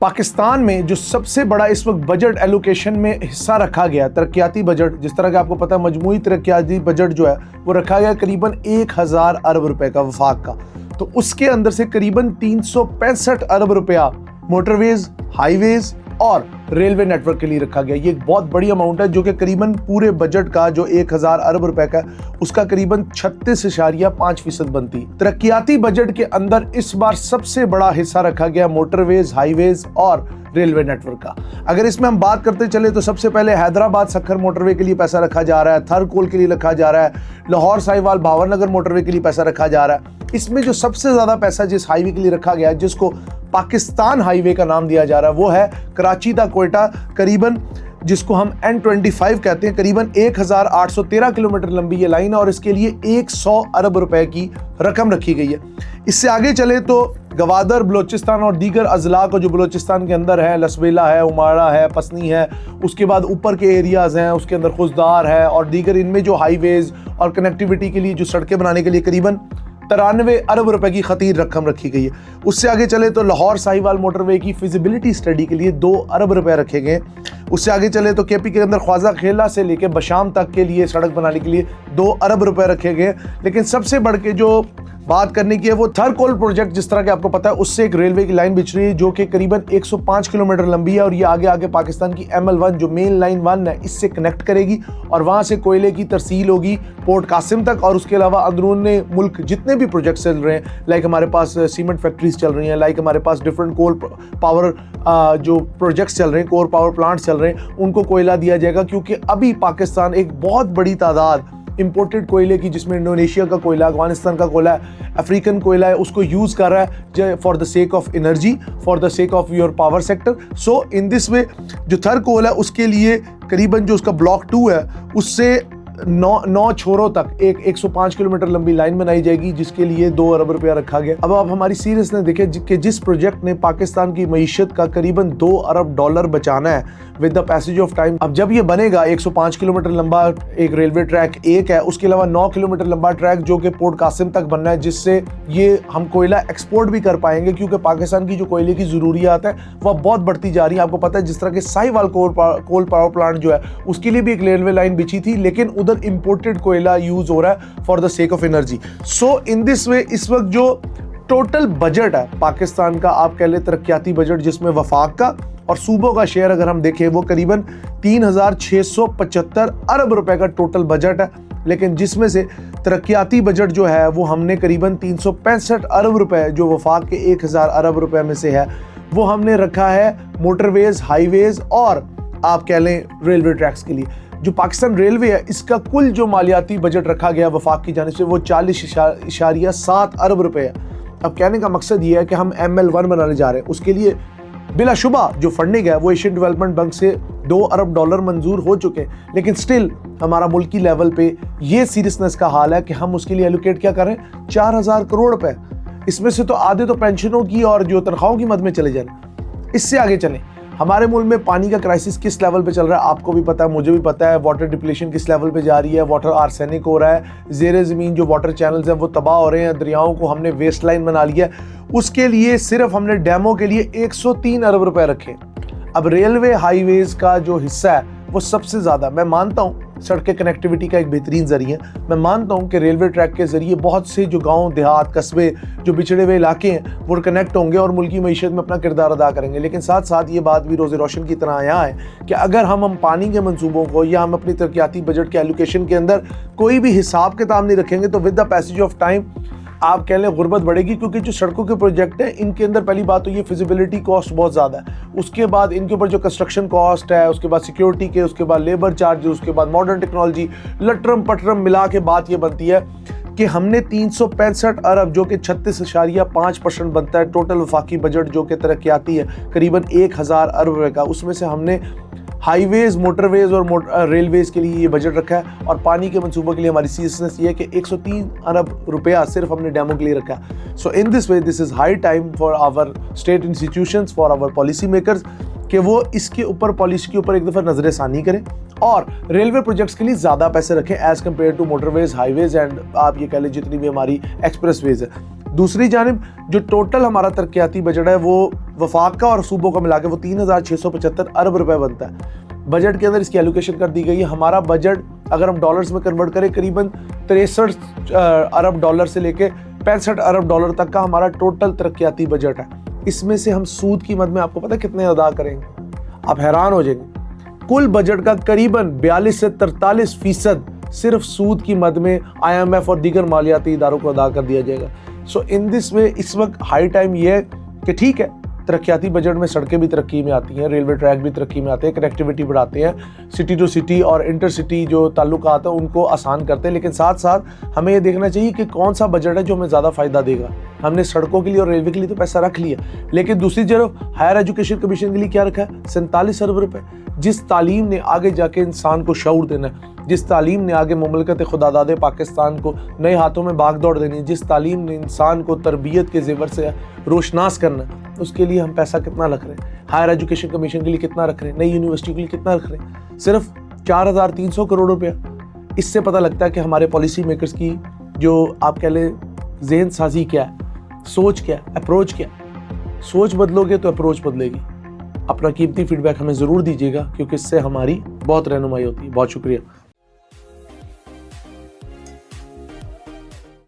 पाकिस्तान में जो सबसे बड़ा इस वक्त बजट एलोकेशन में हिस्सा रखा गया, तरक्याती बजट, जिस तरह का आपको पता है मजमूई तरक्याती बजट जो है वो रखा गया करीबन 1000 अरब रुपए का वफाक का। तो उसके अंदर से करीबन 365 अरब रुपया मोटरवेज, हाईवेज और रेलवे नेटवर्क के लिए रखा गया। ये एक बहुत बड़ी अमाउंट है जो कि करीबन पूरे बजट का जो 1000 अरब रुपए का उसका करीबन 36.5% बनती है। तरक्याती बजट के अंदर इस बार सबसे बड़ा हिस्सा रखा गया मोटरवेज, हाईवेज और रेलवे नेटवर्क का। अगर इसमें हम बात करते चले तो सबसे पहले हैदराबाद सक्खर मोटरवे के लिए पैसा रखा जा रहा है, थरकोल के लिए रखा जा रहा है, लाहौर साहिवाल भावनगर मोटरवे के लिए पैसा रखा जा रहा है। इसमें जो सबसे ज्यादा पैसा जिस हाईवे के लिए रखा गया है, जिसको पाकिस्तान हाईवे का नाम दिया जा रहा है, वो है कराची दा कोयटा, करीबन जिसको हम N25 कहते हैं। करीबन 1813 किलोमीटर लंबी ये लाइन है और इसके लिए 100 अरब रुपए की रकम रखी गई है। इससे आगे चले तो गवादर, बलोचिस्तान और दीगर अजला को जो बलोचिस्तान के अंदर है, लसबेला है, उमाड़ा है, पसनी है, उसके बाद ऊपर के एरियाज़ हैं, उसके अंदर खुशदार है और दीगर, इनमें जो हाईवेज और कनेक्टिविटी के लिए जो सड़कें बनाने के लिए करीबन 93 अरब रुपए की खतीर रकम रखी गई है। उससे आगे चले तो लाहौर साहिवाल मोटरवे की फिजिबिलिटी स्टडी के लिए 2 अरब रुपए रखे गए। उससे आगे चले तो केपी के अंदर ख्वाजा खेला से लेकर बशाम तक के लिए सड़क बनाने के लिए 2 अरब रुपए रखे गए। लेकिन सबसे बढ़ के जो बात करने की है वो थरकोल प्रोजेक्ट, जिस तरह के आपको पता है उससे एक रेलवे की लाइन बिछ रही है जो कि करीबन 105 किलोमीटर लंबी है और ये आगे आगे पाकिस्तान की ML1 जो मेन लाइन 1 है इससे कनेक्ट करेगी और वहां से कोयले की तरसील होगी पोर्ट कासिम तक। और उसके अलावा अंदरून मुल्क जितने भी प्रोजेक्ट चल रहे हैं, लाइक हमारे पास सीमेंट फैक्ट्रीज चल रही हैं, लाइक हमारे पास डिफरेंट कोल पावर जो प्रोजेक्ट्स चल रहे हैं, कोर पावर प्लांट चल रहे हैं, उनको कोयला दिया जाएगा। क्योंकि अभी पाकिस्तान एक बहुत बड़ी तादाद इंपोर्टेड कोयले की, जिसमें इंडोनेशिया का कोयला, अफगानिस्तान का कोयला, अफ्रीकन कोयला है, उसको यूज कर रहा है for the sake of energy, for the sake of your power sector. So in this वे जो थर कोल है उसके लिए करीबन जो उसका ब्लॉक 2 है उससे 9 छोरों तक एक 105 किलोमीटर लंबी लाइन बनाई जाएगी जिसके लिए 2 अरब रुपया रखा गया। अब आप हमारी सीरियसनेस देखें कि जिस प्रोजेक्ट ने पाकिस्तान की मईशत का करीबन 2 अरब डॉलर बचाना है with the passage of time. अब जब ये बनेगा 105 किलोमीटर लंबा एक रेलवे ट्रैक एक है, उसके अलावा 9 किलोमीटर लंबा ट्रैक जो कि पोर्ट कासिम तक बनना है, जिससे ये हम कोयला एक्सपोर्ट भी कर पाएंगे। क्योंकि पाकिस्तान की जो कोयले की ज़रूरियात है वह बहुत बढ़ती जा रही है। आपको पता है जिस तरह के साहिवाल कोल पावर प्लांट जो है उसके लिए भी एक रेलवे लाइन बिछी थी, लेकिन उधर इंपोर्टेड कोयला यूज हो रहा है for the sake of energy. So in this वे इस वक्त जो टोटल बजट है पाकिस्तान का, आप कह ले तरक्याती बजट, जिसमें वफाक का और सूबों का शेयर अगर हम देखें वो करीबन 3675 अरब रुपए का टोटल बजट है। लेकिन जिसमें से तरक्याती बजट जो है वो हमने करीबन 365 अरब रुपए जो वफाक के 1000 अरब रुपए में से है वो हमने रखा है मोटरवेज, हाईवेज और आप कह लें रेलवे ट्रैक्स के लिए। जो पाकिस्तान रेलवे है इसका कुल जो मालियाती बजट रखा गया वफाक की जानिब से वो 40.7 अरब रुपए है। अब कहने का मकसद ये है कि हम ML1 बनाने जा रहे हैं, उसके लिए बिलाशुबा जो फंडिंग है वो एशियन डेवलपमेंट बैंक से 2 अरब डॉलर मंजूर हो चुके हैं। लेकिन स्टिल हमारा मुल्की लेवल पे ये सीरियसनेस का हाल है कि हम उसके लिए एलोकेट क्या करें, 4000 करोड़ रुपए। इसमें से तो आधे तो पेंशनों की और जो तनख्वाहों की मद में चले जाए। इससे आगे चलें, हमारे मुल्क में पानी का क्राइसिस किस लेवल पे चल रहा है आपको भी पता है, मुझे भी पता है। वाटर डिप्लीशन किस लेवल पे जा रही है, वाटर आर्सेनिक हो रहा है, ज़ेरे ज़मीन जो वाटर चैनल्स हैं वो तबाह हो रहे हैं, दरियाओं को हमने वेस्ट लाइन बना लिया। उसके लिए सिर्फ हमने डैमों के लिए 103 अरब रुपए रखे। अब रेलवे हाईवेज का जो हिस्सा है वो सबसे ज़्यादा, मैं मानता हूँ सड़कें कनेक्टिविटी का एक बेहतरीन जरिए, मैं मानता हूँ कि रेलवे ट्रैक के जरिए बहुत से जो गांव देहात कस्बे जो बिछड़े हुए इलाके हैं वो कनेक्ट होंगे और मुल्की मईशत में अपना किरदार अदा करेंगे। लेकिन साथ साथ ये बात भी रोज़े रोशन की तरह यहाँ है कि अगर हम पानी के मंसूबों को या हम अपनी तरक्याती बजट के एलोकेशन के अंदर कोई भी हिसाब किताब नहीं रखेंगे तो with the passage of time आप कह लें गुर्बत बढ़ेगी। क्योंकि जो सड़कों के प्रोजेक्ट हैं इनके अंदर पहली बात तो ये फिजिबिलिटी कॉस्ट बहुत ज़्यादा है, उसके बाद इनके ऊपर जो कंस्ट्रक्शन कॉस्ट है, उसके बाद सिक्योरिटी के, उसके बाद लेबर चार्ज, उसके बाद मॉडर्न टेक्नोलॉजी, लटरम पटरम मिला के बात ये बनती है कि हमने 365 अरब जो कि 36.5% बनता है टोटल वफाकी बजट जो कि तरक्याती है करीबन 1000 अरब रुपए का, उसमें से हमने हाईवेज, मोटरवेज और रेलवेज के लिए ये बजट रखा है। और पानी के मंसूबों के लिए हमारी सीरियसनेस ये है कि 103 अरब रुपया सिर्फ हमने डैमों के लिए रखा है। So in this way this is high time for our state institutions, for our policy makers कि वो इसके ऊपर, पॉलिसी के ऊपर एक दफ़ा नजर सानी करें और रेलवे प्रोजेक्ट्स के लिए ज़्यादा पैसे रखें as compared to motorways, highways and आप ये कह लें जितनी भी हमारी एक्सप्रेस वेज है। दूसरी जानिब जो टोटल हमारा तरक्याती बजट है वो वफाक का और सूबों का मिला के वो 3,675 अरब रुपए बनता है। बजट के अंदर इसकी एलोकेशन कर दी गई है। हमारा बजट अगर हम डॉलर्स में कन्वर्ट करें करीबन 63 अरब डॉलर से लेके 65 अरब डॉलर तक का हमारा टोटल तरक्याती बजट है। इसमें से हम सूद की मद में आपको पता है कितने अदा करेंगे, आप हैरान हो जाएंगे। कुल बजट का करीबन 42 से 43% सिर्फ सूद की मद में IMF और दीगर मालियाती इदारों को अदा कर दिया जाएगा। सो इन दिस वे इस वक्त हाई टाइम ये है कि ठीक है, तरक्याती बजट में सड़कें भी तरक्की में आती हैं, रेलवे ट्रैक भी तरक्की में आते हैं, कनेक्टिविटी बढ़ाते हैं, सिटी टू सिटी और इंटर सिटी जो ताल्लुकात हैं उनको आसान करते हैं। लेकिन साथ साथ हमें ये देखना चाहिए कि कौन सा बजट है जो हमें ज़्यादा फ़ायदा देगा। हमने सड़कों के लिए और रेलवे के लिए तो पैसा रख लिया, लेकिन दूसरी तरफ हायर एजुकेशन कमीशन के लिए क्या रखा है? 47 अरब रुपये। जिस तालीम ने आगे जाके इंसान को शऊर देना है, जिस तालीम ने आगे मुमलकत खुदादाद पाकिस्तान को नए हाथों में भाग दौड़ देनी है, जिस तालीम ने इंसान को तरबियत के ज़ेवर से रोशनास करना है, उसके लिए हम पैसा कितना रख रहे हैं? हायर एजुकेशन कमीशन के लिए कितना रख रहे हैं? नई यूनिवर्सिटी के लिए कितना रख रहे हैं? सिर्फ 4,300 करोड़ रुपया। इससे पता लगता है कि हमारे पॉलिसी मेकर्स की जो आप कह लें जहन साजी क्या है, सोच क्या है, अप्रोच क्या है। सोच बदलोगे तो अप्रोच बदलेगी। अपना कीमती फीडबैक हमें ज़रूर दीजिएगा क्योंकि इससे हमारी बहुत रहनुमाई होती है। बहुत शुक्रिया।